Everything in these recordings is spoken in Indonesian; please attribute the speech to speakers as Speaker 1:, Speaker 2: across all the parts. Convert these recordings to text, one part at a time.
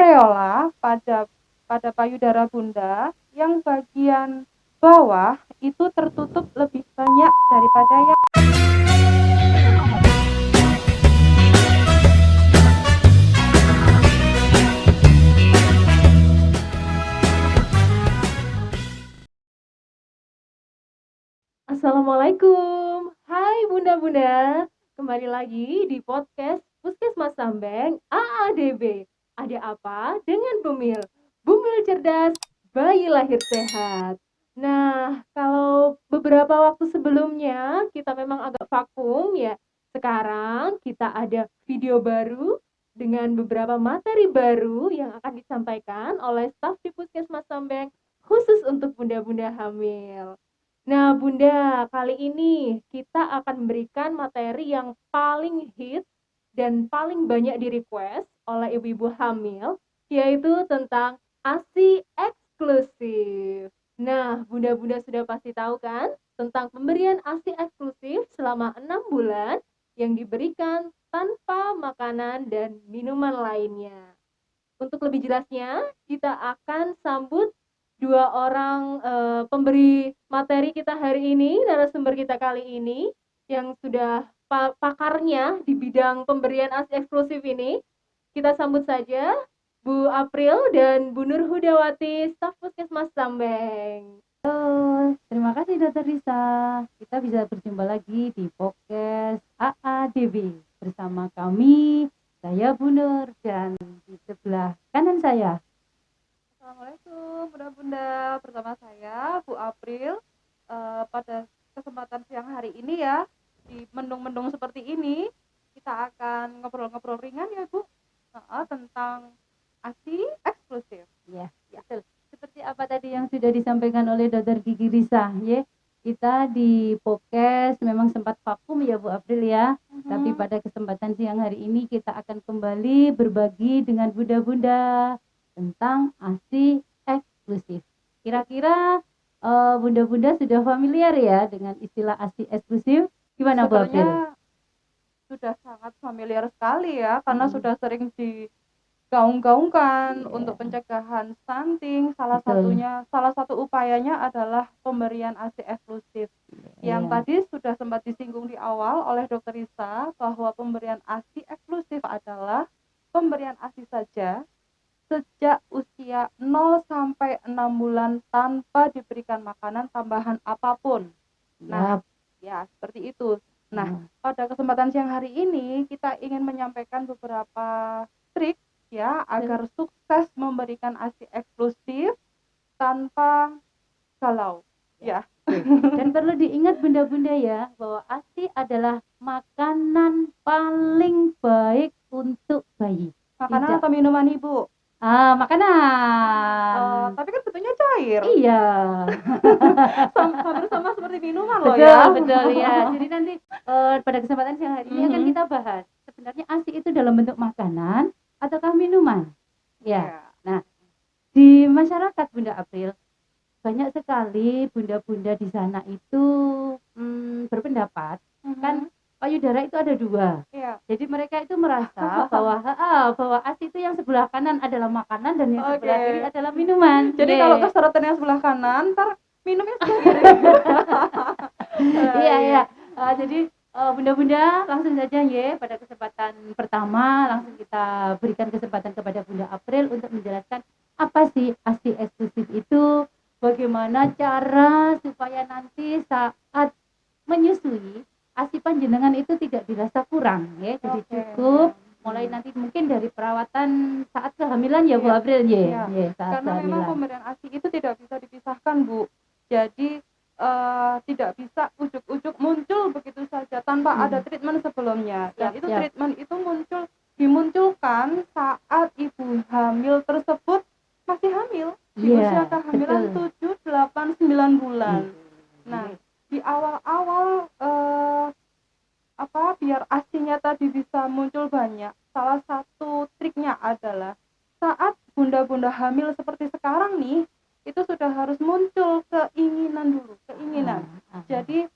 Speaker 1: areola pada payudara bunda yang bagian bawah itu tertutup lebih banyak daripada yang
Speaker 2: Assalamualaikum. Hai bunda-bunda. Kembali lagi di podcast Puskesmas Sambeng AADB. Ada apa dengan Bumil? Bumil cerdas, bayi lahir sehat. Nah, kalau beberapa waktu sebelumnya kita memang agak vakum ya. Sekarang kita ada video baru dengan beberapa materi baru yang akan disampaikan oleh staf di Puskesmas Sambeng khusus untuk bunda-bunda hamil. Nah, Bunda, kali ini kita akan memberikan materi yang paling hit dan paling banyak di-request oleh ibu-ibu hamil, yaitu tentang ASI eksklusif. Nah, Bunda-bunda sudah pasti tahu kan tentang pemberian ASI eksklusif selama 6 bulan yang diberikan tanpa makanan dan minuman lainnya. Untuk lebih jelasnya, kita akan sambut dua orang pemberi materi kita hari ini, narasumber kita kali ini, yang sudah pakarnya di bidang pemberian ASI eksklusif ini. Kita sambut saja Bu April dan Bu Nur Hudawati, staf Puskesmas Sambeng.
Speaker 3: Halo, terima kasih Dr. Risa. Kita bisa berjumpa lagi di podcast AADB bersama kami, saya Bu Nur, dan di sebelah kanan saya.
Speaker 1: Assalamualaikum bunda-bunda, bersama saya Bu April. Pada kesempatan siang hari ini ya, di mendung-mendung seperti ini, kita akan ngobrol-ngobrol ringan ya Bu, tentang ASI eksklusif.
Speaker 3: Ya, betul. Seperti apa tadi yang sudah disampaikan oleh Dr. Gigi Risa, ya. Kita di podcast memang sempat vakum ya Bu April ya. Tapi pada kesempatan siang hari ini kita akan kembali berbagi dengan bunda-bunda tentang ASI eksklusif. Kira-kira bunda-bunda sudah familiar ya dengan istilah ASI eksklusif? Gimana Bu April?
Speaker 1: Sebenarnya sudah sangat familiar sekali ya, karena sudah sering digaung-gaungkan untuk pencegahan stunting. Salah satu upayanya adalah pemberian ASI eksklusif. Yang tadi sudah sempat disinggung di awal oleh Dr. Risa bahwa pemberian ASI eksklusif adalah pemberian ASI saja sejak usia 0 sampai 6 bulan tanpa diberikan makanan tambahan apapun. Nah, ya seperti itu. Nah, pada kesempatan siang hari ini kita ingin menyampaikan beberapa trik ya agar sukses memberikan ASI eksklusif tanpa galau. Ya.
Speaker 3: Dan perlu diingat bunda-bunda ya bahwa ASI adalah makanan paling baik untuk bayi.
Speaker 1: Makanan atau minuman Ibu?
Speaker 3: Makanan.
Speaker 1: Tapi kan bentuknya cair.
Speaker 3: Iya.
Speaker 1: Hampir sama seperti minuman loh ya.
Speaker 3: Betul ya. Jadi nanti pada kesempatan siang hari ini akan kita bahas sebenarnya ASI itu dalam bentuk makanan ataukah minuman. Ya. Nah, di masyarakat Bunda April banyak sekali bunda-bunda di sana itu berpendapat kan payudara itu ada dua. Jadi mereka itu merasa bahwa ASI itu yang sebelah kanan adalah makanan dan yang sebelah kiri adalah minuman.
Speaker 1: Jadi kalau keserotan yang sebelah kanan, ntar minumnya sebelah kiri.
Speaker 3: Iya. Jadi bunda-bunda langsung saja ya pada kesempatan pertama langsung kita berikan kesempatan kepada Bunda April untuk menjelaskan apa sih ASI eksklusif itu, bagaimana cara supaya nanti saat menyusui ASI panjenengan itu tidak dirasa kurang ya. Jadi cukup mulai nanti mungkin dari perawatan saat kehamilan ya Bu April ya.
Speaker 1: Karena memang pemberian ASI itu tidak bisa dipisahkan Bu. Jadi tidak bisa ujuk-ujuk muncul begitu saja tanpa ada treatment sebelumnya. Dan itu treatment itu dimunculkan saat ibu hamil tersebut masih hamil di usia kehamilan 7, 8, 9 bulan. Nah, di awal-awal biar ASI-nya tadi bisa muncul banyak, salah satu triknya adalah saat bunda-bunda hamil seperti sekarang nih, itu sudah harus muncul keinginan dulu. Jadi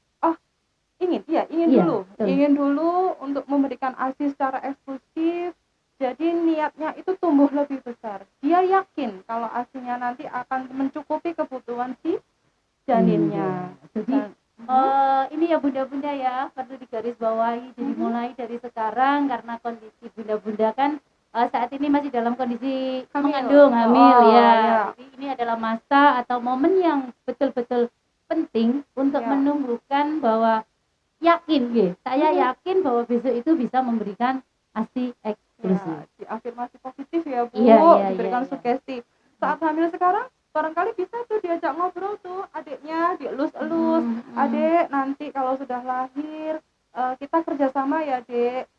Speaker 1: ingin dulu untuk memberikan ASI secara eksklusif. Jadi niatnya itu tumbuh lebih besar. Dia yakin kalau ASINya nanti akan mencukupi kebutuhan si janinnya.
Speaker 3: Jadi ini ya bunda-bunda ya perlu digarisbawahi. Jadi mulai dari sekarang karena kondisi bunda-bunda kan saat ini masih dalam kondisi mengandung hamil ya. Jadi ini adalah masa atau momen yang betul-betul penting untuk menumbuhkan bahwa yakin saya yakin bahwa besok itu bisa memberikan ASI eksklusif.
Speaker 1: Afirmasi positif ya Bu, diberikan sugesti. Saat hamil sekarang barangkali bisa tuh diajak ngobrol tuh adiknya, dielus-elus. Adek nanti kalau sudah lahir kita kerjasama ya Dek,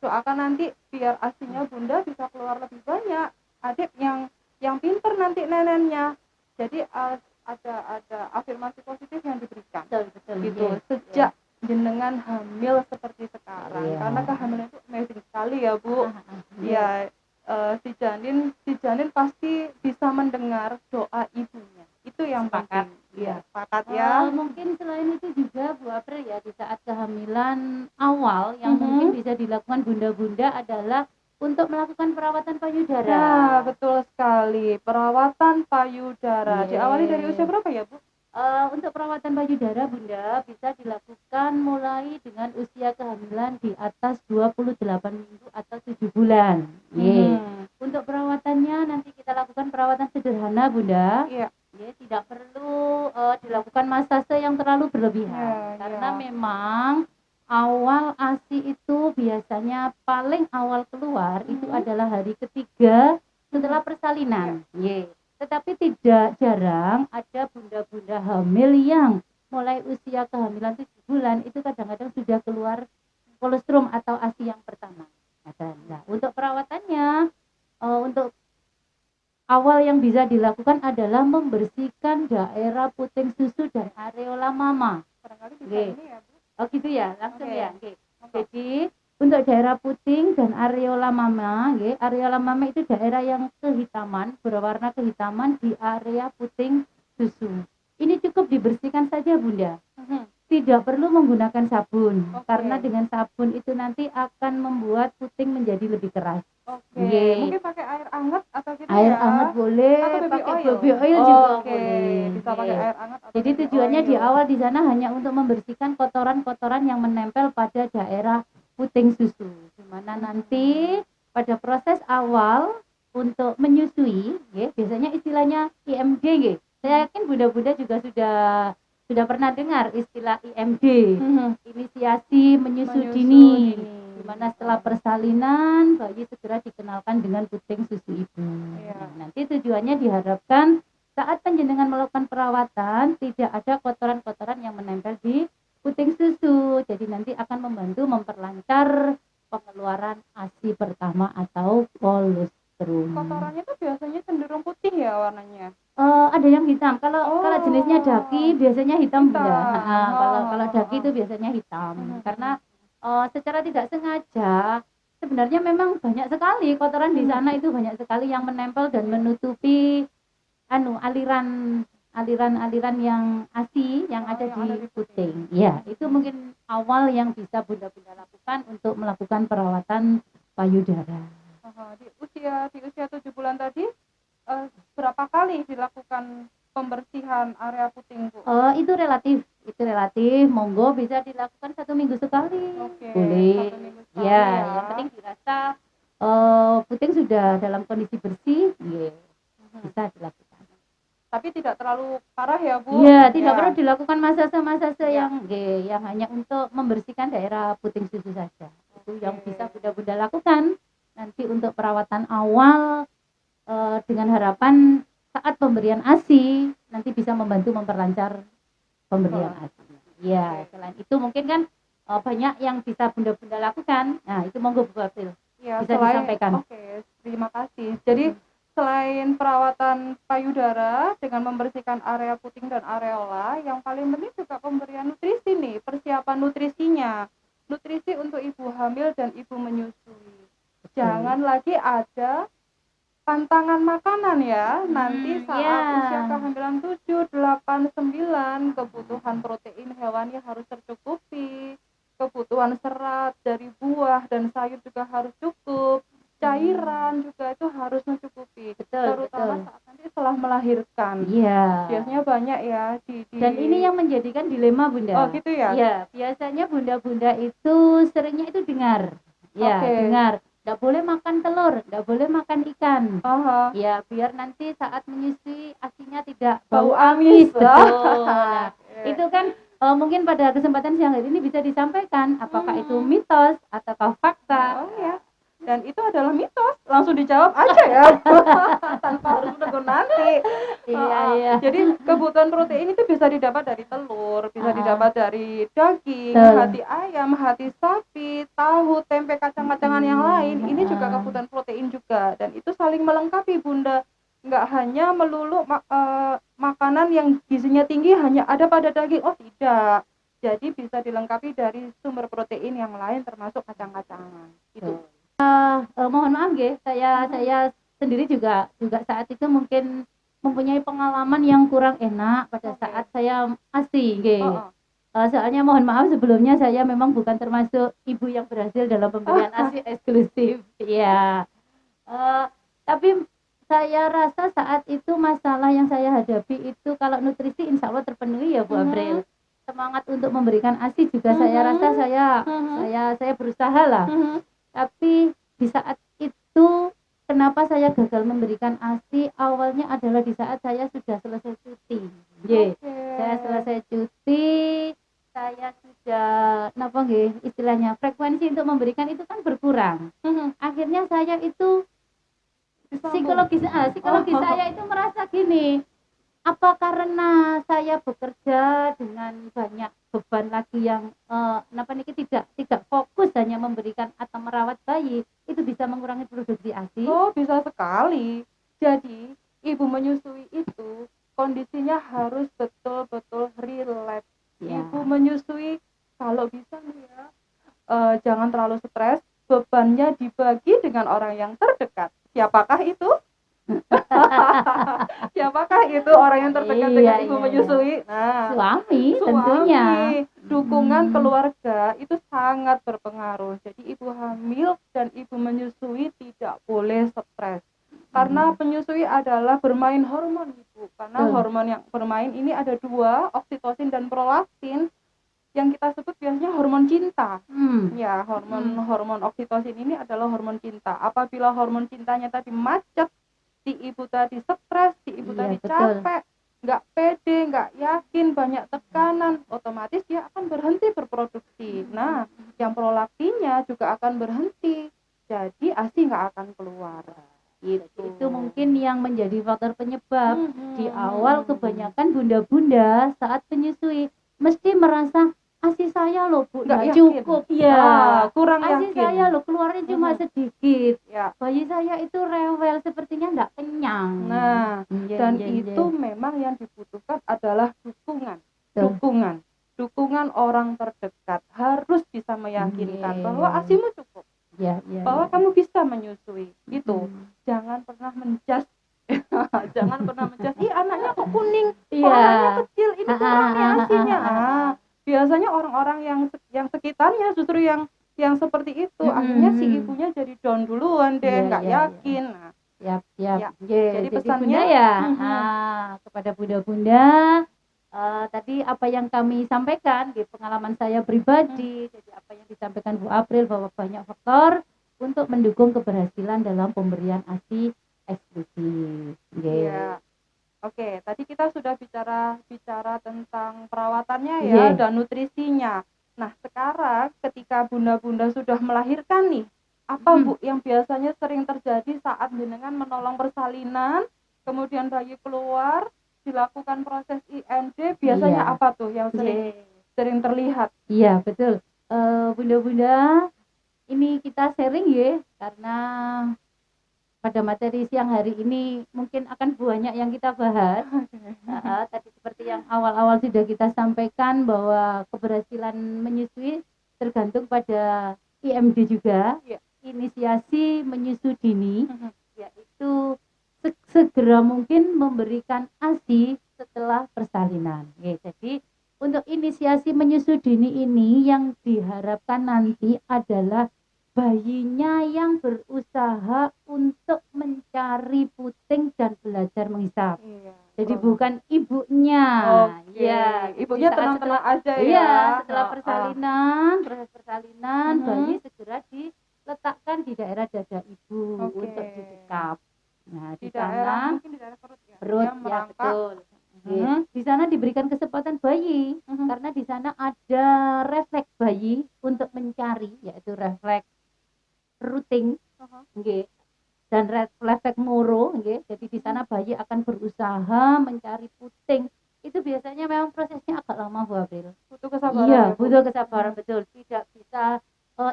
Speaker 1: doakan nanti biar ASINya Bunda bisa keluar lebih banyak. Adik yang pinter nanti neneknya. Jadi ada afirmasi positif yang diberikan.
Speaker 3: Betul,
Speaker 1: gitu. Sejak jenengan hamil seperti sekarang. Karena kehamilan itu amazing sekali ya Bu. Si janin pasti bisa mendengar doa ibunya. Itu yang
Speaker 3: sepakat.
Speaker 1: Sepakat ya.
Speaker 3: Mungkin selain itu juga Bu April ya, di saat kehamilan awal yang mungkin bisa dilakukan bunda-bunda adalah untuk melakukan perawatan payudara.
Speaker 1: Nah, betul sekali. Perawatan payudara. Diawali dari usia berapa ya, Bu?
Speaker 3: Untuk perawatan payudara Bunda bisa dilakukan mulai dengan usia kehamilan di atas 28 minggu atau 7 bulan. Untuk perawatannya nanti kita lakukan perawatan sederhana Bunda. Tidak perlu dilakukan masase yang terlalu berlebihan. Karena memang awal ASI itu biasanya paling awal keluar itu adalah hari ketiga setelah persalinan. Tetapi tidak jarang ada bunda-bunda hamil yang mulai usia kehamilan 7 bulan itu kadang-kadang sudah keluar kolostrum atau ASI yang pertama. Nah, untuk perawatannya untuk awal yang bisa dilakukan adalah membersihkan daerah puting susu dan areola mama.
Speaker 1: Barangkali bisa ini ya, Bu.
Speaker 3: Oh gitu ya, langsung ya. Jadi untuk daerah puting dan areola mama, areola mama itu daerah yang kehitaman, berwarna kehitaman di area puting susu. Ini cukup dibersihkan saja Bunda. Tidak perlu menggunakan sabun, karena dengan sabun itu nanti akan membuat puting menjadi lebih keras.
Speaker 1: Mungkin pakai air hangat atau gitu
Speaker 3: air hangat boleh, pakai baby oil juga boleh.
Speaker 1: Bisa pakai air hangat atau
Speaker 3: jadi tujuannya di awal di sana hanya untuk membersihkan kotoran-kotoran yang menempel pada daerah puting susu. Dimana nanti pada proses awal untuk menyusui, biasanya istilahnya IMD. Saya yakin bunda-bunda juga sudah pernah dengar istilah IMD, inisiasi menyusui dini. Dimana setelah persalinan bayi segera dikenalkan dengan puting susu ibu. Nanti tujuannya diharapkan saat panjenengan melakukan perawatan tidak ada kotoran-kotoran yang menempel di puting susu. Jadi nanti akan membantu memperlancar pengeluaran ASI pertama atau kolostrum.
Speaker 1: Kotorannya itu biasanya cenderung putih ya warnanya.
Speaker 3: Ada yang hitam. Kalau jenisnya daki biasanya hitam Bunda. Kalau daki itu biasanya hitam. Karena secara tidak sengaja sebenarnya memang banyak sekali kotoran di sana itu banyak sekali yang menempel dan menutupi aliran yang ASI yang ada di puting. Itu mungkin awal yang bisa bunda-bunda lakukan untuk melakukan perawatan payudara.
Speaker 1: Di usia 7 bulan tadi berapa kali dilakukan pembersihan area puting, Bu?
Speaker 3: Itu relatif. Monggo bisa dilakukan 1 minggu sekali. Boleh.
Speaker 1: 1 minggu sekali
Speaker 3: Yang penting dirasa puting sudah dalam kondisi bersih, bisa dilakukan.
Speaker 1: Tapi tidak terlalu parah ya Bu?
Speaker 3: Tidak perlu dilakukan masase yang hanya untuk membersihkan daerah puting susu saja. Itu yang bisa bunda-bunda lakukan. Nanti untuk perawatan awal dengan harapan saat pemberian ASI nanti bisa membantu memperlancar pemberian ASI. Selain itu mungkin kan banyak yang bisa bunda-bunda lakukan. Nah, itu monggo Bu April. Bisa disampaikan.
Speaker 1: Terima kasih. Jadi selain perawatan payudara dengan membersihkan area puting dan areola, yang paling penting juga pemberian nutrisi nih, persiapan nutrisinya. Nutrisi untuk ibu hamil dan ibu menyusui. Jangan lagi ada pantangan makanan ya. Nanti saat usia kehamilan 7, 8, 9 kebutuhan protein hewani harus tercukupi. Kebutuhan serat dari buah dan sayur juga harus cukup. cairan juga itu harus mencukupi,
Speaker 3: Betul,
Speaker 1: terutama
Speaker 3: betul.
Speaker 1: saat nanti setelah melahirkan.
Speaker 3: Iya.
Speaker 1: Biasanya banyak ya
Speaker 3: Dan ini yang menjadikan dilema Bunda.
Speaker 1: Oh gitu ya?
Speaker 3: Iya, biasanya bunda-bunda itu seringnya itu dengar. Ya,
Speaker 1: Oke.
Speaker 3: dengar. Nggak boleh makan telur, nggak boleh makan ikan.
Speaker 1: Aha.
Speaker 3: Ya, biar nanti saat menyusui asinya tidak
Speaker 1: Bau
Speaker 3: bau
Speaker 1: amis.
Speaker 3: amis. Betul. Nah,
Speaker 1: Oke.
Speaker 3: itu kan mungkin pada kesempatan siang hari ini bisa disampaikan apakah itu mitos ataukah fakta.
Speaker 1: Oh ya. Dan itu adalah mitos, langsung dijawab aja ya. Tanpa harus menunggu nanti.
Speaker 3: Iya, iya.
Speaker 1: Jadi kebutuhan protein itu bisa didapat dari telur, bisa didapat dari daging,
Speaker 3: Betul.
Speaker 1: hati ayam, hati sapi, tahu, tempe, kacang-kacangan yang lain. Ini juga kebutuhan protein juga, dan itu saling melengkapi Bunda. Nggak hanya melulu makanan yang gizinya tinggi hanya ada pada daging. Oh tidak. Jadi bisa dilengkapi dari sumber protein yang lain termasuk kacang-kacangan. Itu.
Speaker 3: Mohon maaf nggih, saya sendiri juga saat itu mungkin mempunyai pengalaman yang kurang enak pada saat saya ASI nggih. Soalnya mohon maaf sebelumnya saya memang bukan termasuk ibu yang berhasil dalam pemberian ASI eksklusif. Iya. Tapi saya rasa saat itu masalah yang saya hadapi itu kalau nutrisi insya Allah terpenuhi ya Bu April. Semangat untuk memberikan ASI juga saya rasa saya berusaha lah. Tapi di saat itu kenapa saya gagal memberikan ASI awalnya adalah di saat saya sudah selesai cuti. Saya selesai cuti, saya sudah istilahnya frekuensi untuk memberikan itu kan berkurang. Akhirnya saya itu psikologis saya itu merasa gini, apa karena saya bekerja dengan banyak beban lagi yang tidak fokus hanya memberikan atau merawat bayi, itu bisa mengurangi produksi ASI?
Speaker 1: Oh, bisa sekali. Jadi, ibu menyusui itu kondisinya harus betul-betul rileks. Ya. Ibu menyusui kalau bisa nih ya, jangan terlalu stres, bebannya dibagi dengan orang yang terdekat. Siapakah itu? Siapakah itu orang yang terdekat dengan ibu menyusui? Nah,
Speaker 3: suami tentunya.
Speaker 1: Dukungan keluarga itu sangat berpengaruh. Jadi ibu hamil dan ibu menyusui tidak boleh stres. Karena penyusui adalah bermain hormon ibu. Karena hormon yang bermain ini ada dua, oksitosin dan prolaktin. Yang kita sebut biasanya hormon cinta. Ya, hormon oksitosin ini adalah hormon cinta. Apabila hormon cintanya tadi macet, si ibu tadi stres, si ibu tadi capek, nggak pede, nggak yakin, banyak tekanan, otomatis dia akan berhenti berproduksi. Nah, yang prolaktinnya juga akan berhenti, jadi ASI nggak akan keluar.
Speaker 3: Itu mungkin yang menjadi faktor penyebab di awal kebanyakan bunda-bunda saat menyusui mesti merasa ASI saya loh Bu nggak cukup ya, kurang ASI yakin. Saya loh keluarnya cuma sedikit ya. Bayi saya itu rewel sepertinya nggak kenyang.
Speaker 1: Nah, itu memang yang dibutuhkan adalah dukungan orang terdekat. Harus bisa meyakinkan bahwa ASImu cukup, bahwa kamu bisa menyusui. Itu jangan pernah menjudge. Jangan pernah menjudge, ih anaknya kok kuning, kok anaknya kecil, ini kurang nih ASInya. Biasanya orang-orang yang sekitarnya justru yang seperti itu, akhirnya si ibunya jadi down duluan deh, nggak yakin.
Speaker 3: Jadi pesannya kepada bunda-bunda, tadi apa yang kami sampaikan di pengalaman saya pribadi, jadi apa yang disampaikan Bu April bahwa banyak faktor untuk mendukung keberhasilan dalam pemberian ASI eksklusif.
Speaker 1: Oke, tadi kita sudah bicara tentang perawatannya ya dan nutrisinya. Nah, sekarang ketika bunda-bunda sudah melahirkan nih, apa Bu yang biasanya sering terjadi saat jenengan menolong persalinan, kemudian bayi keluar, dilakukan proses IMD, biasanya apa tuh yang sering terlihat?
Speaker 3: Iya, betul. Bunda-bunda, ini kita sharing ya, karena pada materi siang hari ini mungkin akan banyak yang kita bahas. Tadi seperti yang awal-awal sudah kita sampaikan bahwa keberhasilan menyusui tergantung pada IMD juga, inisiasi menyusui dini, yaitu segera mungkin memberikan ASI setelah persalinan. Jadi untuk inisiasi menyusui dini ini yang diharapkan nanti adalah bayinya yang berusia berusaha untuk mencari puting dan belajar menghisap.
Speaker 1: Iya.
Speaker 3: Jadi bukan ibunya.
Speaker 1: Oke.
Speaker 3: Ya,
Speaker 1: Ibunya
Speaker 3: di saat
Speaker 1: tenang-tenang aja ya.
Speaker 3: Iya, setelah
Speaker 1: Oh,
Speaker 3: persalinan, proses persalinan,
Speaker 1: Mhm.
Speaker 3: bayi segera diletakkan di daerah dada ibu
Speaker 1: Oke.
Speaker 3: untuk disekap. Nah,
Speaker 1: di
Speaker 3: di
Speaker 1: daerah
Speaker 3: sana
Speaker 1: mungkin di daerah perut ya.
Speaker 3: perut
Speaker 1: Dia
Speaker 3: ya
Speaker 1: merangkak.
Speaker 3: betul.
Speaker 1: Mhm.
Speaker 3: Di sana diberikan kesempatan bayi
Speaker 1: Mhm.
Speaker 3: karena di sana ada refleks bayi untuk mencari, yaitu refleks rooting,
Speaker 1: Aha.
Speaker 3: nggih, dan refleks moro, nggih. Jadi di sana bayi akan berusaha mencari puting. Itu biasanya memang prosesnya agak lama, Bu April.
Speaker 1: Butuh kesabaran
Speaker 3: Iya,
Speaker 1: ya, Bu.
Speaker 3: butuh kesabaran betul. Tidak bisa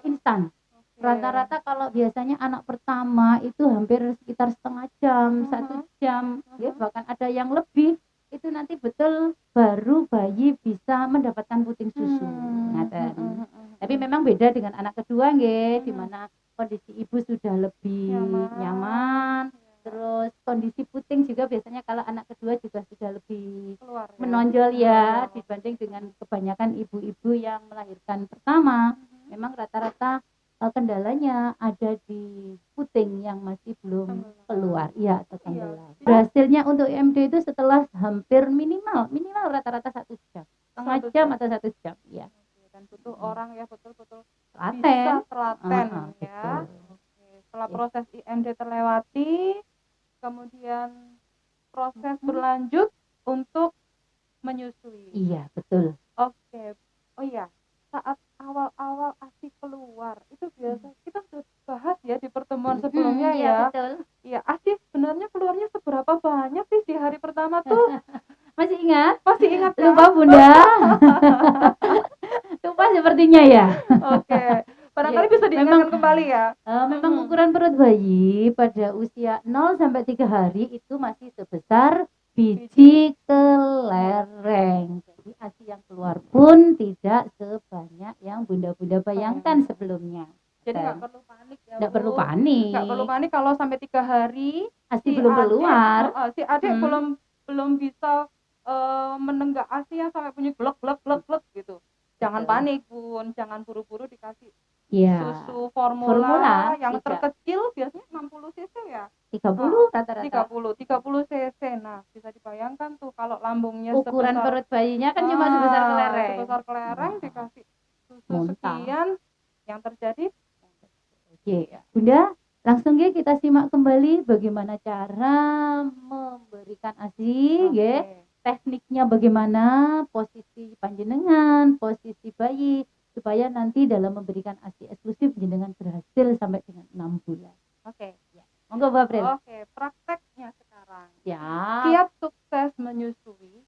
Speaker 3: instan.
Speaker 1: Oke.
Speaker 3: Rata-rata kalau biasanya anak pertama itu hampir sekitar setengah jam, 1 jam, ya, bahkan ada yang lebih. Itu nanti betul baru bayi bisa mendapatkan puting susu. Ngaten. Tapi memang beda dengan anak kedua, nggih, di mana kondisi ibu sudah lebih nyaman. Terus kondisi puting juga biasanya kalau anak kedua juga sudah lebih
Speaker 1: Keluar ya.
Speaker 3: menonjol ya
Speaker 1: Menonjol.
Speaker 3: dibanding dengan kebanyakan ibu-ibu yang melahirkan pertama. Memang rata-rata kendalanya ada di puting yang masih belum keluar, ya, atau tenggelam. Hasilnya untuk IMD itu setelah hampir minimal rata-rata 1 jam, setengah jam atau 1 jam, ya.
Speaker 1: Dan butuh orang ya betul-betul
Speaker 3: Telaten.
Speaker 1: bisa telaten ya.
Speaker 3: Betul.
Speaker 1: Oke. Setelah proses IMD terlewati, kemudian proses berlanjut untuk menyusui.
Speaker 3: Iya, betul.
Speaker 1: Oke. Oh iya, saat awal-awal ASI keluar itu biasa kita sudah bahas ya di pertemuan sebelumnya
Speaker 3: Iya,
Speaker 1: ya.
Speaker 3: betul.
Speaker 1: Iya, ASI sebenarnya keluarnya seberapa banyak sih di hari pertama tuh?
Speaker 3: Masih ingat?
Speaker 1: Masih ingat ya?
Speaker 3: Lupa, Bunda. Lupa sepertinya ya.
Speaker 1: Oke. Barangkali
Speaker 3: Iya,
Speaker 1: bisa diingatkan kembali ya.
Speaker 3: Memang ukuran perut bayi pada usia 0 sampai 3 hari itu masih sebesar biji kelereng. Jadi ASI yang keluar pun tidak sebanyak yang bunda-bunda bayangkan sebelumnya.
Speaker 1: Jadi nggak perlu panik ya,
Speaker 3: Nggak
Speaker 1: Bu.
Speaker 3: perlu panik.
Speaker 1: Nggak perlu panik kalau sampai 3 hari
Speaker 3: ASI belum keluar.
Speaker 1: si adik belum bisa menenggak ASI yang sampai bunyi glek glek glek glek gitu. Jangan
Speaker 3: Betul.
Speaker 1: panik, Bun. Jangan buru-buru dikasih
Speaker 3: Iya.
Speaker 1: susu formula yang
Speaker 3: tidak.
Speaker 1: terkecil biasanya 60 cc ya.
Speaker 3: 30 rata-rata.
Speaker 1: 30 cc. Nah, bisa dibayangkan tuh kalau lambungnya
Speaker 3: Ukuran
Speaker 1: sebesar
Speaker 3: perut bayinya kan cuma sebesar kelereng.
Speaker 1: Sebesar kelereng dikasih susu
Speaker 3: Muntah.
Speaker 1: sekian, yang terjadi
Speaker 3: Oke, Bunda, langsung ya kita simak kembali bagaimana cara memberikan ASI, ya. Tekniknya bagaimana, posisi panjenengan, posisi bayi, supaya nanti dalam memberikan ASI eksklusif jenengan berhasil sampai dengan 6 bulan.
Speaker 1: Oke.
Speaker 3: Ya. Monggo, Bu April.
Speaker 1: Oke, prakteknya sekarang.
Speaker 3: Ya.
Speaker 1: Siap sukses menyusui.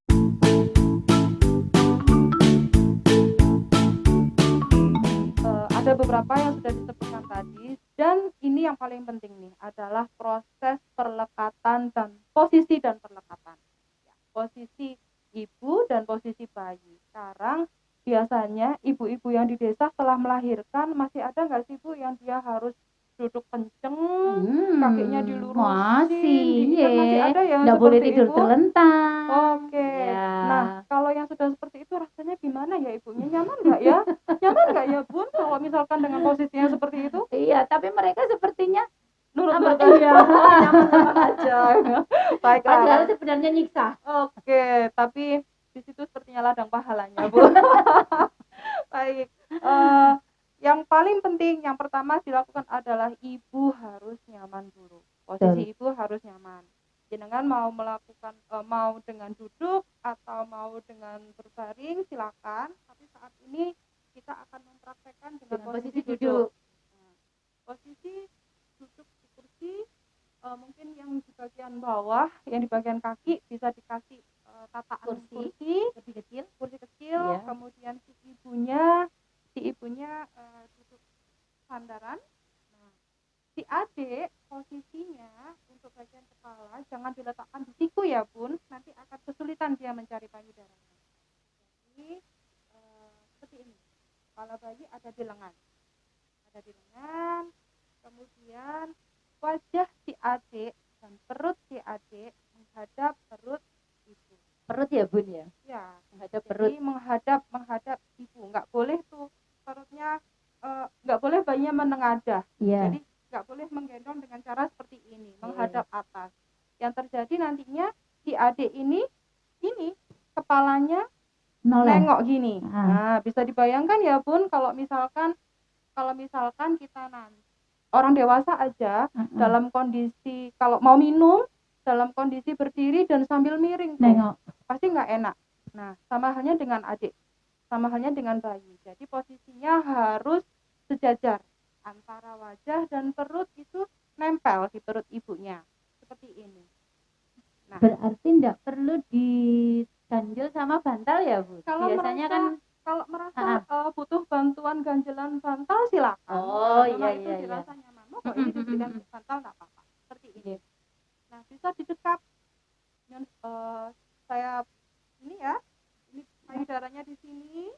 Speaker 1: Ada beberapa yang sudah disebutkan tadi, dan ini yang paling penting nih adalah proses perlekatan dan posisi perlekatan. Ya, posisi ibu dan posisi bayi. Sekarang biasanya ibu-ibu yang di desa setelah melahirkan masih ada nggak sih, Bu, yang dia harus duduk kenceng, kakinya dilurusin, kan masih ada yang
Speaker 3: nggak boleh tidur
Speaker 1: itu.
Speaker 3: terlentang.
Speaker 1: Oke.
Speaker 3: Ya.
Speaker 1: Nah, kalau yang sudah seperti itu rasanya gimana ya, ibunya? Nyaman nggak ya? Nyaman nggak ya, Bun, kalau misalkan dengan posisinya seperti itu?
Speaker 3: Iya, tapi mereka sepertinya
Speaker 1: Nurut-nurut
Speaker 3: iya.
Speaker 1: nyaman-nyaman aja. Baiklah.
Speaker 3: Padahal sebenarnya nyiksa.
Speaker 1: Oke, tapi di situ sepertinya ladang pahalanya, Bu. Baik. Yang paling penting, yang pertama dilakukan adalah ibu harus nyaman dulu. Posisi ibu harus nyaman. Jenengan mau melakukan mau dengan duduk atau mau dengan berbaring silakan, tapi saat ini kita akan mempraktekkan dengan posisi duduk. Nah, posisi duduk di kursi, mungkin yang di bagian bawah, yang di bagian kaki bisa dikasih tataan kursi kecil, yeah. Kemudian si ibunya duduk sandaran. Nah, si adik posisinya untuk bagian kepala jangan diletakkan di siku ya, Bun, nanti akan kesulitan dia mencari payudaranya. Jadi seperti ini, kepala bayi ada di lengan, kemudian wajah si adik dan perut si adik menghadap perut ibu.
Speaker 3: Perut ya, Bun, ya?
Speaker 1: Ya,
Speaker 3: menghadap perut.
Speaker 1: Jadi menghadap ibu, nggak boleh tuh perutnya, nggak boleh bayinya menengadah.
Speaker 3: Yeah.
Speaker 1: Jadi nggak boleh menggendong dengan cara seperti ini, menghadap atas. Yang terjadi nantinya si adik ini kepalanya
Speaker 3: Noleh.
Speaker 1: nengok gini.
Speaker 3: Ah.
Speaker 1: Nah, bisa dibayangkan ya Bun, kalau misalkan kita nanti orang dewasa aja dalam kondisi kalau mau minum dalam kondisi berdiri dan sambil miring tuh,
Speaker 3: Nengok.
Speaker 1: pasti nggak enak. Nah, sama halnya dengan adik, sama halnya dengan bayi. Jadi posisinya harus sejajar antara wajah dan perut, itu nempel di perut ibunya seperti ini. Nah,
Speaker 3: Berarti enggak perlu diganjel sama bantal ya, Bu?
Speaker 1: kalau
Speaker 3: Biasanya
Speaker 1: merasa butuh bantuan ganjelan bantal silakan.
Speaker 3: Oh,
Speaker 1: Kalau
Speaker 3: iya,
Speaker 1: itu
Speaker 3: iya,
Speaker 1: dirasa
Speaker 3: iya.
Speaker 1: nyaman, kok ini diberikan bantal nggak apa-apa. Seperti ini. Nah, bisa didekap. Saya ini ya, ini payudaranya di sini.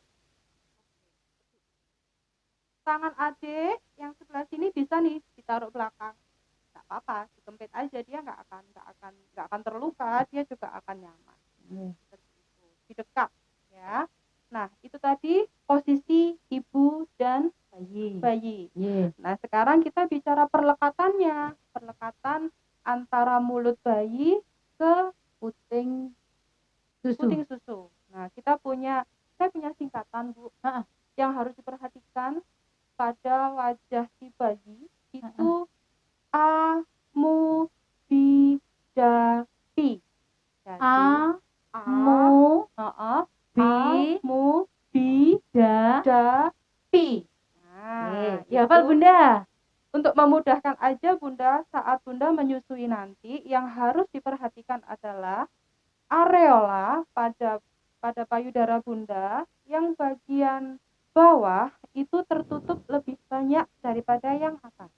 Speaker 1: Tangan adik yang sebelah sini bisa nih ditaruh belakang, nggak apa-apa, dikempit aja, dia nggak akan terluka, dia juga akan nyaman. Seperti itu, didekap ya. Nah, itu tadi posisi ibu dan bayi. Nah, sekarang kita bicara perlekatannya, perlekatan antara mulut bayi ke puting susu. Nah, saya punya singkatan, Bu, yang harus diperhatikan pada wajah si bayi itu amubidapi. Jadi amubidapi. Nah,
Speaker 3: ya hafal Bunda.
Speaker 1: Untuk memudahkan aja Bunda, saat Bunda menyusui nanti yang harus diperhatikan adalah areola pada payudara Bunda yang bagian bawah itu tertutup lebih banyak daripada yang atas.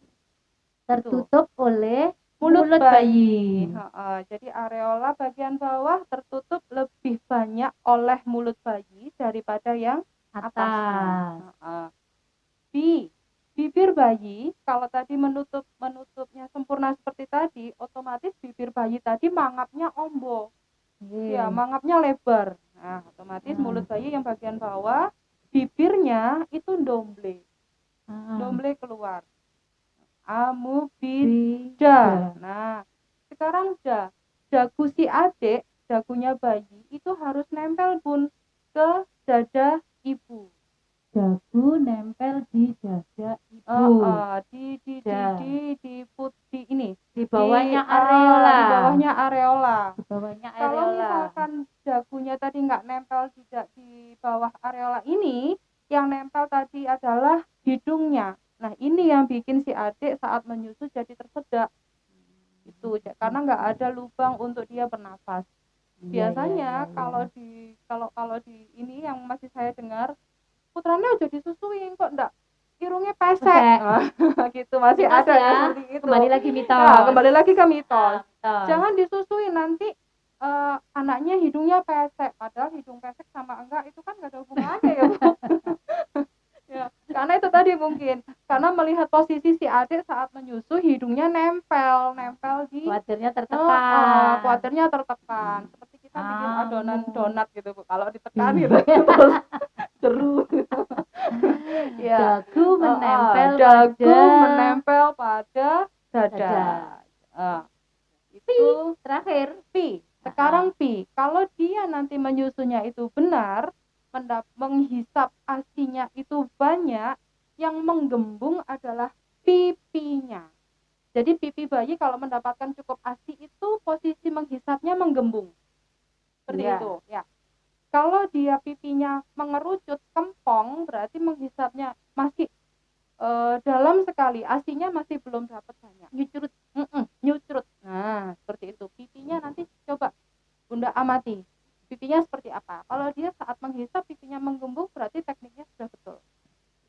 Speaker 3: Tertutup oleh
Speaker 1: mulut bayi. Jadi areola bagian bawah tertutup lebih banyak oleh mulut bayi daripada yang atasnya. Bibir bayi kalau tadi menutupnya sempurna seperti tadi, otomatis bibir bayi tadi mangapnya ombo. Ya, mangapnya lebar. Nah, otomatis mulut bayi yang bagian bawah, bibirnya itu domble. Domble keluar. Amubida. Nah, sekarang dagu si adik, dagunya bayi itu harus nempel Bun ke dada ibu.
Speaker 3: Dagu nempel di dada ibu.
Speaker 1: Di
Speaker 3: bawahnya
Speaker 1: areola.
Speaker 3: areola.
Speaker 1: Di bawahnya areola. Kalau
Speaker 3: areola.
Speaker 1: misalkan dagunya tadi nggak nempel di bawah areola ini, yang nempel tadi adalah hidungnya. Nah, ini yang bikin si adik saat menyusu jadi tersedak. Itu karena nggak ada lubang untuk dia bernafas. Biasanya kalau di ini yang masih saya dengar, putranya udah disusuin kok enggak irungnya pesek. Gitu masih
Speaker 3: mitos
Speaker 1: ada
Speaker 3: ya.
Speaker 1: Seperti itu.
Speaker 3: Kembali lagi mitos.
Speaker 1: Nah, kembali lagi ke mitos.
Speaker 3: Mitos.
Speaker 1: Jangan disusuin nanti anaknya hidungnya pesek, padahal hidung pesek sama enggak itu kan nggak ada hubungannya ya, Bu. Ya, karena itu tadi mungkin karena melihat posisi si adik saat menyusu hidungnya nempel di
Speaker 3: Khawatirnya tertekan.
Speaker 1: Khawatirnya tertekan. Seperti kita bikin adonan donat gitu, Bu. Kalau ditekan gitu terus jeru. Ya.
Speaker 3: Dagu
Speaker 1: menempel pada dada. Itu
Speaker 3: terakhir
Speaker 1: pi. Sekarang pi. Kalau dia nanti menyusunya itu benar, menghisap asinya itu banyak, yang menggembung adalah pipinya. Jadi pipi bayi kalau mendapatkan cukup asi itu posisi menghisapnya menggembung. Seperti itu, ya. Kalau dia pipinya mengerucut kempong, berarti menghisapnya masih dalam sekali, asinya masih belum dapat banyak. Nyucrut. Nah, seperti itu. Pipinya nanti coba Bunda amati. Pipinya seperti apa? Kalau dia saat menghisap pipinya menggembung, berarti tekniknya sudah betul.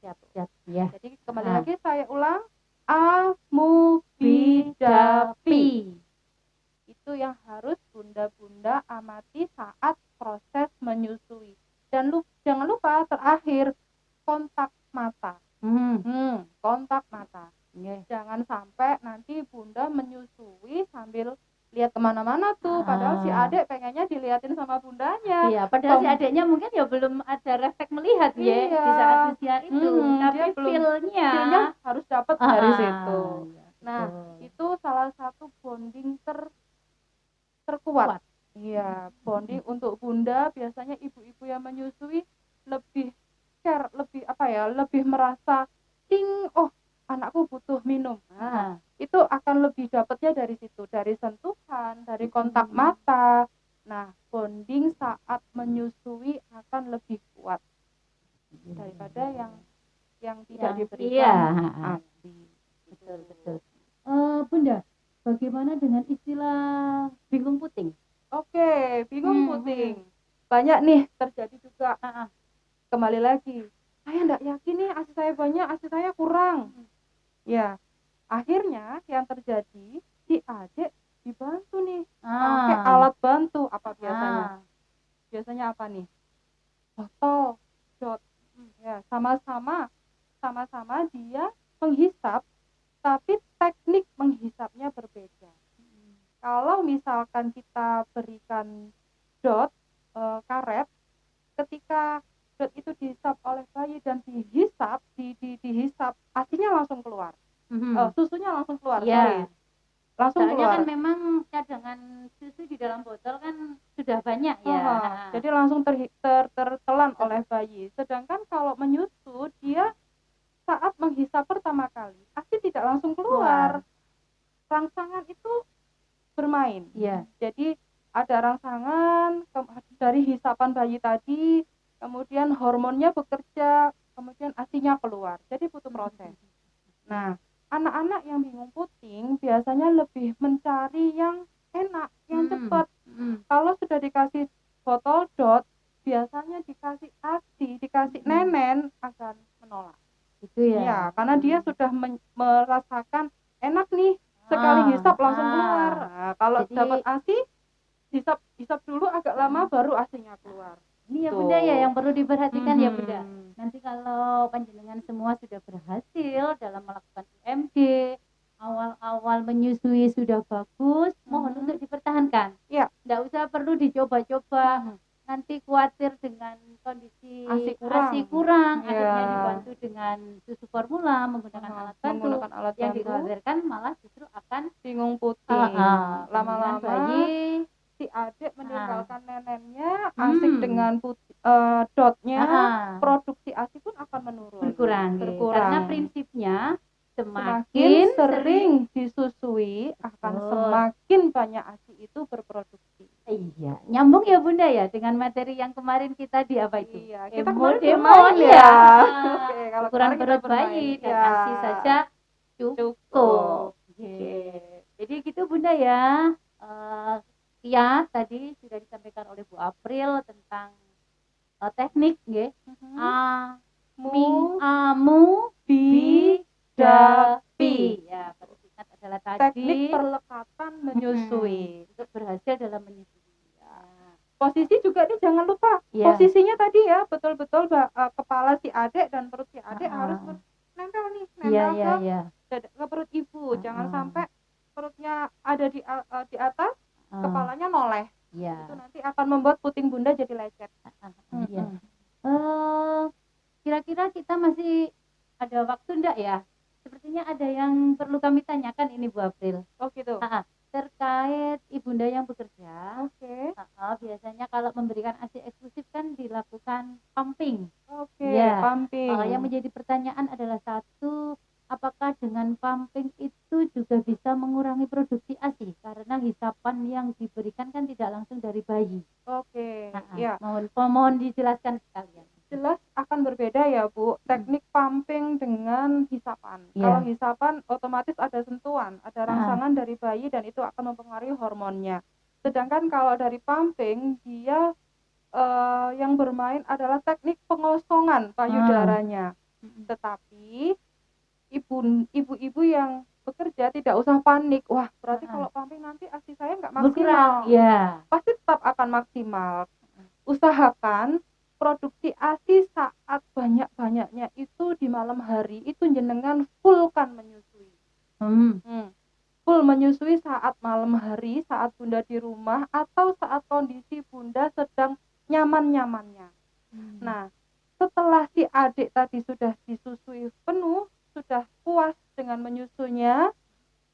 Speaker 3: Siap. Ya.
Speaker 1: Jadi kembali lagi saya ulang, amubidapi. Itu yang harus Bunda-bunda amati saat proses menyusui. Dan jangan lupa terakhir kontak mata. Kontak mata. Jangan sampai nanti Bunda menyusui sambil lihat kemana-mana tuh, padahal si
Speaker 3: Ah.
Speaker 1: adik pengennya diliatin sama bundanya.
Speaker 3: Iya, padahal si
Speaker 1: Kom-
Speaker 3: adiknya mungkin ya belum ada refleks melihat ya
Speaker 1: Iya.
Speaker 3: di saat usia itu, tapi
Speaker 1: Dia belum
Speaker 3: feel-nya
Speaker 1: feel-nya harus dapat dari situ.
Speaker 3: iya,
Speaker 1: Nah,
Speaker 3: betul.
Speaker 1: itu salah satu bonding terkuat.
Speaker 3: Kuat.
Speaker 1: Iya, bonding untuk bunda biasanya ibu-ibu yang menyusui lebih care, lebih apa ya, lebih merasa oh anakku butuh minum. Nah, itu akan lebih dapatnya dari situ, dari sentuhan, dari kontak mata. Nah, bonding saat menyusui akan lebih kuat daripada yang tidak diberikan ASI.
Speaker 3: Betul, betul. Bunda, bagaimana dengan istilah bingung puting?
Speaker 1: Oke, bingung puting. Banyak nih terjadi juga. Kembali lagi, saya enggak yakin nih ASI saya banyak, ASI saya kurang. Ya, akhirnya yang terjadi si adik dibantu nih pakai alat bantu. Apa biasanya? Biasanya apa nih? Botol, dot. Ya, sama-sama dia menghisap, tapi teknik menghisapnya berbeda. Kalau misalkan kita berikan dot, karet, ketika dot itu dihisap oleh bayi dan dihisap, dihisap, asinya langsung keluar. Susunya langsung keluar, sorry. Langsung
Speaker 3: Soalnya
Speaker 1: keluar.
Speaker 3: kan memang cadangan susu di dalam botol kan sudah banyak ya.
Speaker 1: Jadi langsung tertelan oleh bayi. Sedangkan kalau menyusu, dia saat menghisap pertama kali, asi tidak langsung keluar. Rangsangan itu bermain. Jadi ada rangsangan dari hisapan bayi tadi, kemudian hormonnya bekerja, kemudian asinya keluar. Jadi butuh proses. Nah, anak-anak yang bingung puting biasanya lebih mencari yang enak, yang cepat. Kalau sudah dikasih botol dot, biasanya dikasih ASI, dikasih nenen akan menolak.
Speaker 3: Itu ya.
Speaker 1: Ya, karena dia sudah merasakan enak nih, sekali hisap langsung keluar. Nah, kalau dapat ASI, hisap dulu agak lama baru asinya keluar.
Speaker 3: Ini ya Bunda ya yang perlu diperhatikan ya Bunda. Nanti kalau panjenengan semua sudah berhasil dalam melakukan UMG, awal-awal menyusui sudah bagus, mohon untuk dipertahankan.
Speaker 1: Ya.
Speaker 3: Nggak usah perlu dicoba-coba. Nanti khawatir dengan kondisi ASI kurang, akhirnya dibantu dengan susu formula menggunakan alat bantu. Yang dikhawatirkan malah justru akan
Speaker 1: bingung puting. Lama-lama
Speaker 3: bayi
Speaker 1: si adik meninggalkan nenennya, asik dengan dotnya, produksi ASI pun akan menurun. Berkurang.
Speaker 3: Karena prinsipnya
Speaker 1: semakin sering disusui akan semakin banyak ASI itu berproduksi.
Speaker 3: Iya, nyambung ya Bunda ya dengan materi yang kemarin kita di apa itu?
Speaker 1: Iya, kita kemarin
Speaker 3: bermain
Speaker 1: ya.
Speaker 3: Oke, kalau ukuran perut bayi dan ASI saja cukup. Jadi gitu Bunda ya. Ya, tadi sudah disampaikan oleh Bu April tentang teknik nggih. Amu bidapi. Ya, persingkat adalah tadi
Speaker 1: teknik perlekatan menyusui
Speaker 3: untuk berhasil dalam menyusui.
Speaker 1: Posisi juga nih jangan lupa. Posisinya tadi ya, betul-betul kepala si adik dan perut si adik harus nempel nih, ke perut ibu. Jangan sampai perutnya ada di atas, kepalanya noleh. Itu nanti akan membuat puting bunda jadi lecet.
Speaker 3: Kira-kira kita masih ada waktu enggak ya? Sepertinya ada yang perlu kami tanyakan ini Bu April.
Speaker 1: Oh gitu.
Speaker 3: Terkait ibunda yang bekerja.
Speaker 1: Oke.
Speaker 3: Biasanya kalau memberikan ASI eksklusif kan dilakukan pumping.
Speaker 1: Oke, pumping.
Speaker 3: Yang menjadi pertanyaan adalah satu, apakah dengan pumping itu juga bisa mengurangi produksi ASI karena hisapan yang diberikan kan tidak langsung dari bayi.
Speaker 1: Oke. Ya.
Speaker 3: Mohon dijelaskan sekalian.
Speaker 1: Jelas akan berbeda ya Bu, teknik pumping dengan hisapan. Kalau hisapan otomatis ada sentuhan, ada rangsangan dari bayi dan itu akan mempengaruhi hormonnya. Sedangkan kalau dari pumping dia yang bermain adalah teknik pengosongan payudaranya. Tetapi ibu-ibu yang bekerja tidak usah panik. Wah, berarti kalau pumping nanti ASI saya nggak maksimal. Pasti tetap akan maksimal. Usahakan produksi ASI saat banyak-banyaknya itu di malam hari itu jenengan fullkan menyusui. Full menyusui saat malam hari, saat Bunda di rumah, atau saat kondisi Bunda sedang nyaman-nyamannya. Nah, setelah si adik tadi sudah disusui penuh, sudah puas dengan menyusunya,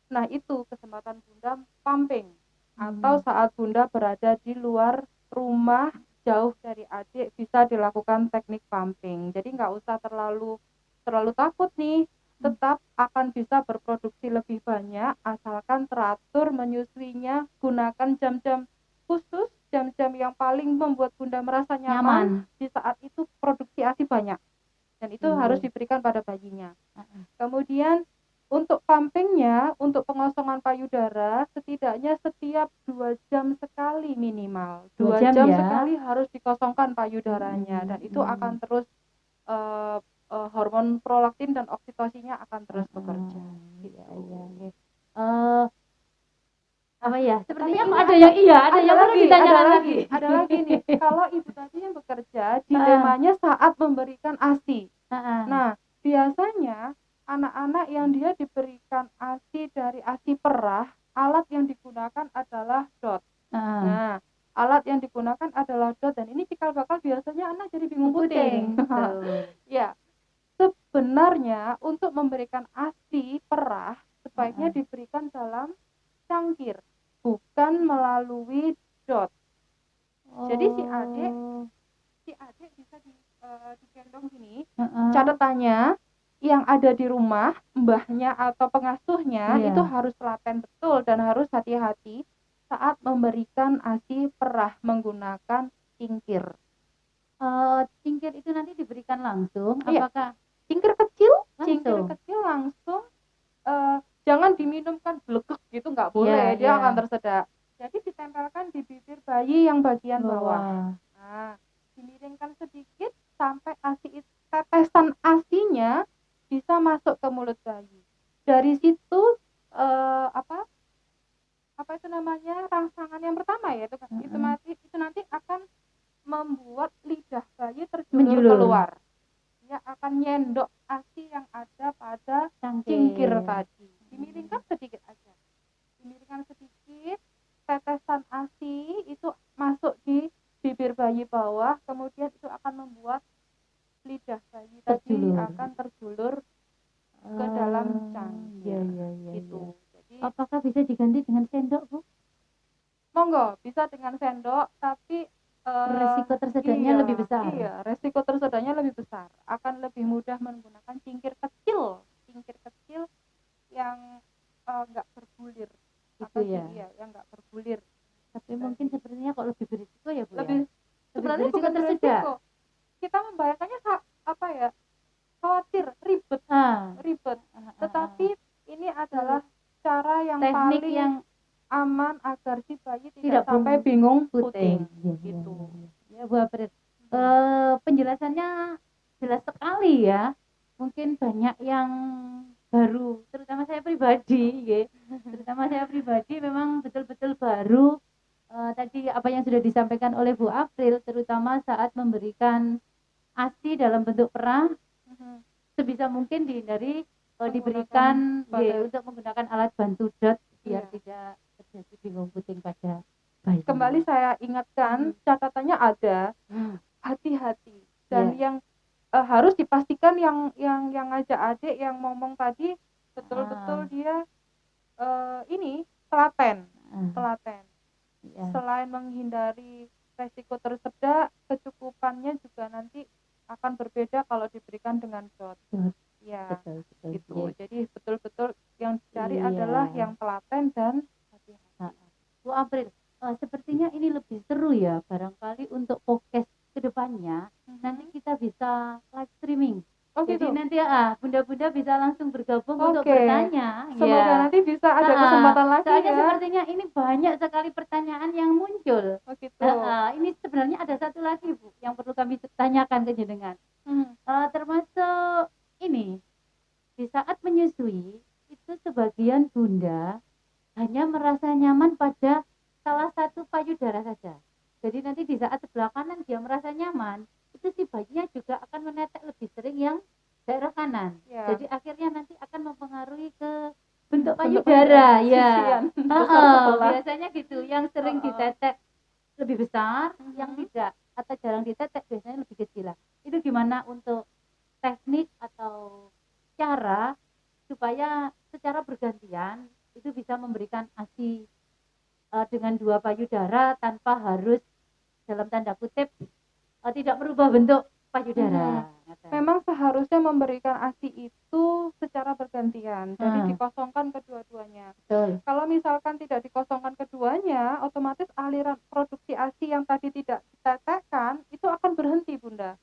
Speaker 1: nah itu kesempatan Bunda pumping. Atau saat Bunda berada di luar rumah, jauh dari adik, bisa dilakukan teknik pumping. Jadi nggak usah terlalu takut nih, tetap akan bisa berproduksi lebih banyak asalkan teratur menyusuinya, gunakan jam-jam khusus, jam-jam yang paling membuat Bunda merasa nyaman. Di saat itu produksi ASI banyak dan itu harus diberikan pada bayinya. Kemudian untuk pumpingnya, untuk pengosongan payudara, setidaknya setiap 2 jam sekali minimal. 2 jam
Speaker 3: ya?
Speaker 1: sekali harus dikosongkan payudaranya, dan itu akan terus hormon prolaktin dan oksitosinya akan terus bekerja. Gitu.
Speaker 3: Iya. Apa ya? Sepertinya
Speaker 1: Tapi
Speaker 3: kok ada yang ada yang perlu ditanyakan lagi.
Speaker 1: Ada lagi nih. Kalau ibu tadi yang bekerja, dilemanya saat memberikan ASI. Nah, biasanya anak-anak yang dia diberikan ASI dari ASI perah, alat yang digunakan adalah DOT. Nah, alat yang digunakan adalah DOT, dan ini cikal bakal biasanya anak jadi bingung puting. Ya, sebenarnya untuk memberikan ASI perah sebaiknya diberikan dalam cangkir, bukan melalui DOT. Jadi si adik bisa digendong gini. Catatannya, yang ada di rumah, mbahnya atau pengasuhnya itu harus telaten betul dan harus hati-hati saat memberikan ASI perah menggunakan cingkir.
Speaker 3: Cingkir itu nanti diberikan langsung?
Speaker 1: Iya.
Speaker 3: Apakah
Speaker 1: Cingkir kecil
Speaker 3: langsung?
Speaker 1: Jangan diminumkan blegek gitu, nggak boleh, dia akan tersedak. Jadi ditempelkan di bibir bayi yang bagian bawah. Nah, dimiringkan sedikit sampai tetesan ASINya bisa masuk ke mulut bayi. Dari situ apa itu namanya, rangsangan yang pertama ya, itu nanti akan membuat lidah bayi terjulur keluar. Dia akan nyendok ASI yang ada pada cingkir tadi. Dimiringkan sedikit aja. Tetesan ASI itu masuk di bibir bayi bawah, kemudian itu akan membuat lidah bayi tadi akan terjulur ke dalam cangkir. Gitu. Jadi,
Speaker 3: apakah bisa diganti dengan sendok, Bu?
Speaker 1: Monggo, bisa dengan sendok, tapi
Speaker 3: resiko tersedaknya lebih besar.
Speaker 1: Iya, resiko tersedaknya lebih besar. Akan lebih mudah menggunakan cingkir kecil yang nggak bergulir. Yang nggak bergulir.
Speaker 3: Tapi mungkin sepertinya kok lebih berisiko ya, Bu?
Speaker 1: Sebenarnya bukan berisiko. Kita membayangkannya khawatir, ribet. Tetapi ini adalah cara yang
Speaker 3: teknik
Speaker 1: paling
Speaker 3: yang
Speaker 1: aman agar si bayi tidak sampai bingung puting. Gitu.
Speaker 3: Ya, Bu April. Penjelasannya jelas sekali ya. Mungkin banyak yang baru, terutama saya pribadi memang betul-betul baru. Tadi apa yang sudah disampaikan oleh Bu April, terutama saat memberikan ASI dalam bentuk perah, sebisa mungkin dihindari diberikan untuk menggunakan alat bantu DOT biar tidak terjadi bingung puting pada bayi.
Speaker 1: Kembali saya ingatkan, catatannya ada, hati-hati, dan yang harus dipastikan yang ngajak adik yang ngomong tadi betul-betul dia telaten. Selain menghindari resiko tersedak, kecukupannya juga nanti akan berbeda kalau diberikan dengan DOT. Ya,
Speaker 3: betul,
Speaker 1: gitu. Jadi betul-betul yang dicari adalah yang telaten dan hati-hati.
Speaker 3: Bu April, sepertinya ini lebih seru ya, barangkali untuk podcast kedepannya nanti kita bisa live streaming. Jadi nanti bunda-bunda bisa langsung bergabung untuk bertanya.
Speaker 1: Semoga nanti bisa ada kesempatan lagi.
Speaker 3: Soalnya sepertinya ini banyak sekali pertanyaan yang muncul. Ini sebenarnya ada satu lagi, Bu, yang perlu kami tanyakan ke jenengan. Termasuk ini, di saat menyusui itu sebagian bunda hanya merasa nyaman pada salah satu payudara saja. Jadi nanti di saat sebelah kanan dia merasa nyaman, itu si bayinya juga akan menetek lebih sering yang daerah kanan. Jadi akhirnya nanti akan mempengaruhi ke bentuk
Speaker 1: Bentuk
Speaker 3: payudara
Speaker 1: payudara,
Speaker 3: ya.
Speaker 1: sisian besar sebelah.
Speaker 3: Biasanya gitu, yang sering ditetek lebih besar, yang tidak atau jarang ditetek biasanya lebih kecil lah. Itu gimana untuk teknik atau cara supaya secara bergantian itu bisa memberikan ASI dengan dua payudara tanpa harus dalam tanda kutip tidak merubah bentuk payudara.
Speaker 1: Memang seharusnya memberikan ASI itu secara bergantian, jadi dikosongkan kedua-duanya.
Speaker 3: Betul.
Speaker 1: Kalau misalkan tidak dikosongkan keduanya, otomatis aliran produksi ASI yang tadi tidak ditetekkan itu akan berhenti, Bunda.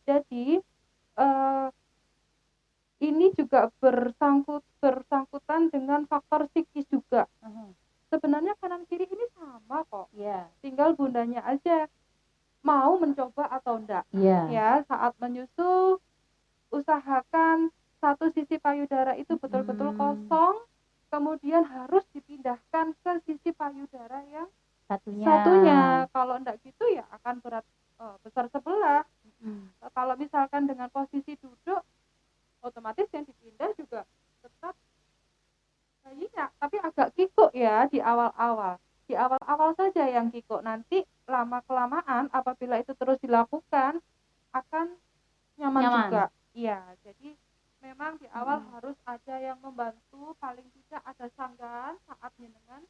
Speaker 1: Jadi ini juga bersangkutan dengan faktor psikis juga. Sebenarnya kanan kiri ini sama kok. Tinggal bundanya aja mau mencoba atau enggak. Ya, saat menyusu usahakan satu sisi payudara itu betul-betul kosong, kemudian harus dipindahkan ke sisi payudara yang satunya. Kalau enggak gitu ya akan berat besar sebelah. Kalau misalkan dengan posisi duduk, otomatis yang dipindah juga tetap bayinya, tapi agak kikuk ya di awal-awal. Di awal-awal saja yang kikuk, nanti lama-kelamaan apabila itu terus dilakukan akan nyaman. Juga. Iya, jadi memang di awal harus ada yang membantu, paling tidak ada sanggahan saat jenengan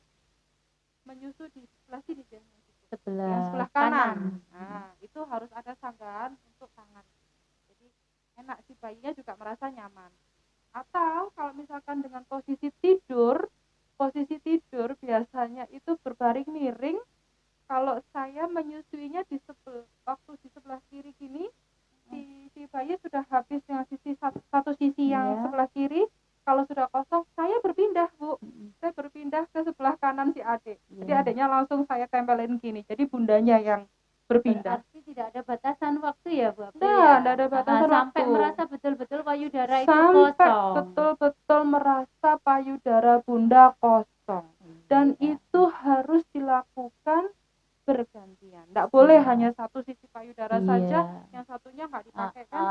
Speaker 1: menyusu di sebelah sini yang sebelah kanan. Nah, itu harus ada sanggahan untuk tangan. Jadi enak si bayinya juga merasa nyaman. Atau kalau misalkan dengan posisi tidur biasanya itu berbaring miring. Kalau saya menyusuinya waktu di sebelah kiri gini, si bayi sudah habis dengan satu sisi yang sebelah kiri. Kalau sudah kosong, saya berpindah, Bu. Saya berpindah ke sebelah kanan si adik. Jadi adiknya langsung saya tempelin gini. Jadi bundanya yang berpindah.
Speaker 3: Berarti tidak ada batasan waktu ya, Bu April?
Speaker 1: Tidak ada batasan waktu.
Speaker 3: Sampai merasa betul-betul payudara itu
Speaker 1: kosong.
Speaker 3: Sampai
Speaker 1: betul-betul merasa payudara bunda kosong. Dan itu harus dilakukan bergantian. Tidak boleh hanya satu sisi payudara saja, yang satunya nggak dipakai kan,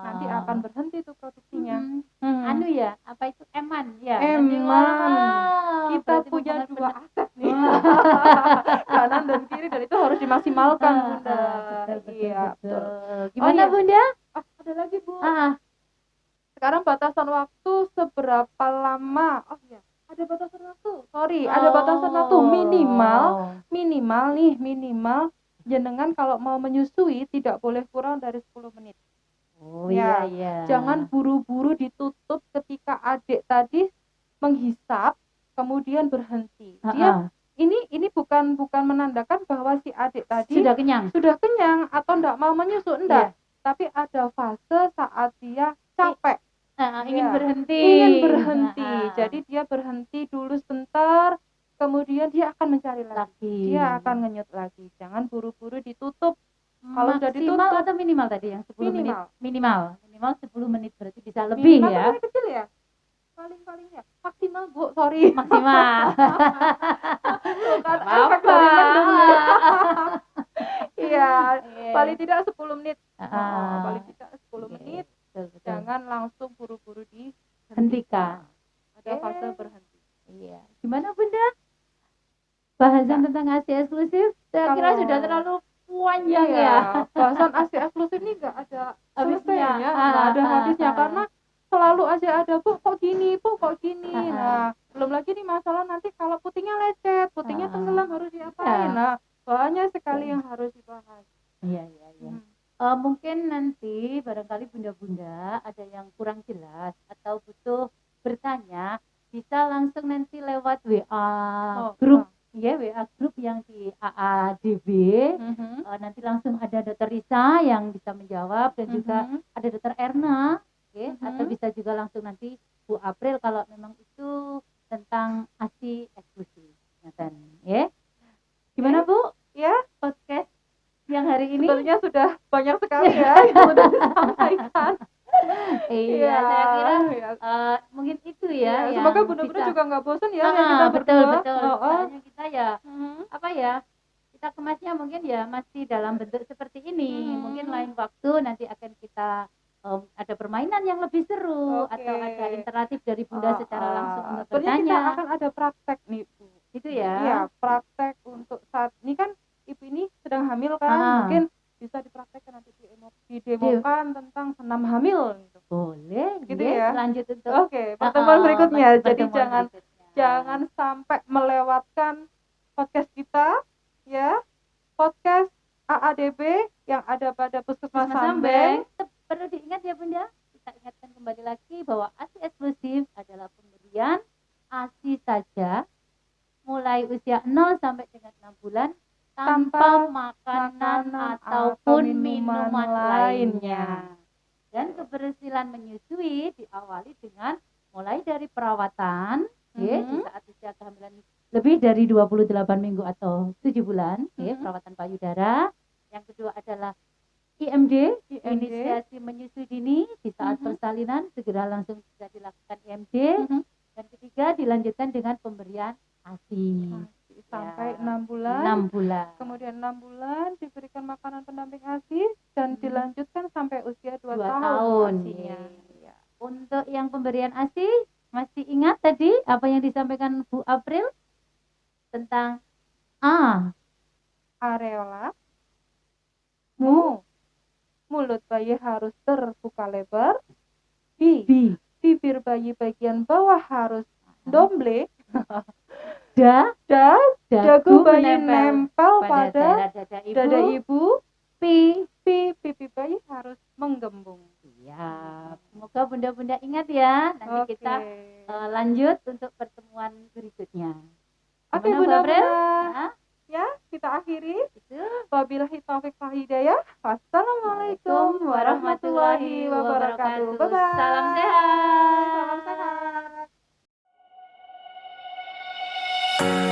Speaker 1: nanti akan berhenti tuh produksinya.
Speaker 3: Anu ya, apa itu eman ya?
Speaker 1: Eman. Kita punya dua aset nih, kanan dan kiri, dan itu harus dimaksimalkan, Bunda. Betul.
Speaker 3: Gimana Bunda?
Speaker 1: Ada lagi, Bu. Sekarang batasan waktu seberapa lama? Ada batasan waktu. Ada batasan waktu minimal jenengan kalau mau menyusui tidak boleh kurang dari 10 menit. Iya. Jangan buru-buru ditutup ketika adik tadi menghisap kemudian berhenti. Dia ini bukan menandakan bahwa si adik tadi
Speaker 3: sudah kenyang
Speaker 1: atau enggak mau menyusu, enggak. Tapi ada fase saat dia capek.
Speaker 3: Ingin berhenti.
Speaker 1: Jadi dia berhenti dulu sebentar, kemudian dia akan mencari lagi. Dia akan ngenyut lagi. Jangan buru-buru ditutup. Kalau sudah ditutup
Speaker 3: atau minimal tadi yang 10 menit. Minimal 10 menit berarti bisa lebih
Speaker 1: minimal
Speaker 3: ya.
Speaker 1: Paling kecil ya. Paling ya. Maksimal, Bu. Sorry.
Speaker 3: Maksimal.
Speaker 1: Apa? Iya, paling tidak 10 menit. Paling tidak 10 menit.
Speaker 3: Betul.
Speaker 1: Jangan langsung buru-buru
Speaker 3: dihentikan.
Speaker 1: Ada fase berhenti.
Speaker 3: Iya. Gimana Bunda? Bahasan tentang ASI eksklusif saya kira sudah terlalu panjang ya.
Speaker 1: Bahasan ASI eksklusif ini enggak ada habisnya. Enggak ada habisnya karena selalu aja ada, Bu kok gini. Nah, belum lagi nih masalah nanti kalau putingnya lecet, putingnya tenggelam harus diapain. Nah, banyak sekali yang harus dibahas.
Speaker 3: Iya. Mungkin nanti barangkali bunda-bunda ada yang kurang jelas atau butuh bertanya, bisa langsung nanti lewat WA grup WA grup yang di AADB. Nanti langsung ada Dokter Risa yang bisa menjawab dan juga ada Dokter Erna, atau bisa juga langsung nanti Bu April kalau memang itu tentang ASI eksklusif. Gimana Bu?
Speaker 1: Ya,
Speaker 3: podcast yang hari ini
Speaker 1: sebenarnya sudah banyak sekali ya yang sudah disampaikan.
Speaker 3: Iya, saya kira mungkin itu ya.
Speaker 1: Semoga bunda-bunda juga nggak bosan ya yang kita
Speaker 3: betul.
Speaker 1: berdua.
Speaker 3: Soalnya kita kita kemasnya mungkin ya masih dalam bentuk seperti ini. Mungkin lain waktu nanti akan kita ada permainan yang lebih seru
Speaker 1: Oke.
Speaker 3: atau ada interaktif dari Bunda secara langsung untuk
Speaker 1: Sebenarnya kita
Speaker 3: bertanya.
Speaker 1: akan ada praktek nih Bu.
Speaker 3: Gitu ya.
Speaker 1: Iya, praktek untuk saat ini kan Ibu ini sedang hamil kan,
Speaker 3: Ah.
Speaker 1: mungkin bisa dipraktekkan nanti didemokan tentang senam hamil gitu.
Speaker 3: Boleh,
Speaker 1: Gitu
Speaker 3: nggih,
Speaker 1: ya?
Speaker 3: lanjut untuk
Speaker 1: Oke, pertemuan berikutnya. Jadi
Speaker 3: pertemuan berikutnya.
Speaker 1: jangan sampai melewatkan podcast kita ya. Podcast AADB yang ada pada Puskesmas
Speaker 3: Mas
Speaker 1: Sambeng.
Speaker 3: perlu diingat ya Bunda, kita ingatkan kembali lagi bahwa ASI eksklusif adalah pemberian ASI saja mulai usia 0 sampai dengan 6 bulan tanpa makanan ataupun minuman lainnya. Dan keberhasilan menyusui diawali dengan mulai dari perawatan ya, di saat usia kehamilan lebih dari 28 minggu atau 7 bulan ya, perawatan payudara. Yang kedua adalah IMD, inisiasi menyusui dini. Di saat persalinan segera langsung bisa dilakukan IMD. Dan ketiga dilanjutkan dengan pemberian ASI
Speaker 1: sampai
Speaker 3: ya,
Speaker 1: 6 bulan.
Speaker 3: 6 bulan.
Speaker 1: Kemudian 6 bulan diberikan makanan pendamping ASI dan dilanjutkan sampai usia 2
Speaker 3: tahun
Speaker 1: ASI-nya.
Speaker 3: Ya. Untuk yang pemberian ASI masih ingat tadi apa yang disampaikan Bu April tentang
Speaker 1: areola, mulut bayi harus terbuka lebar, bibir bayi bagian bawah harus domble, dagu bayi nempel pada dada ibu, pipi bayi harus menggembung.
Speaker 3: Siap. Semoga bunda-bunda ingat ya. Nanti kita lanjut untuk pertemuan berikutnya.
Speaker 1: Oke,
Speaker 3: Gimana, Bu
Speaker 1: Bunda,
Speaker 3: April?
Speaker 1: ya kita akhiri. Wabillahi taufik wal hidayah. Wassalamualaikum warahmatullahi wabarakatuh. Bye-bye.
Speaker 3: Salam sehat.
Speaker 1: Salam sehat.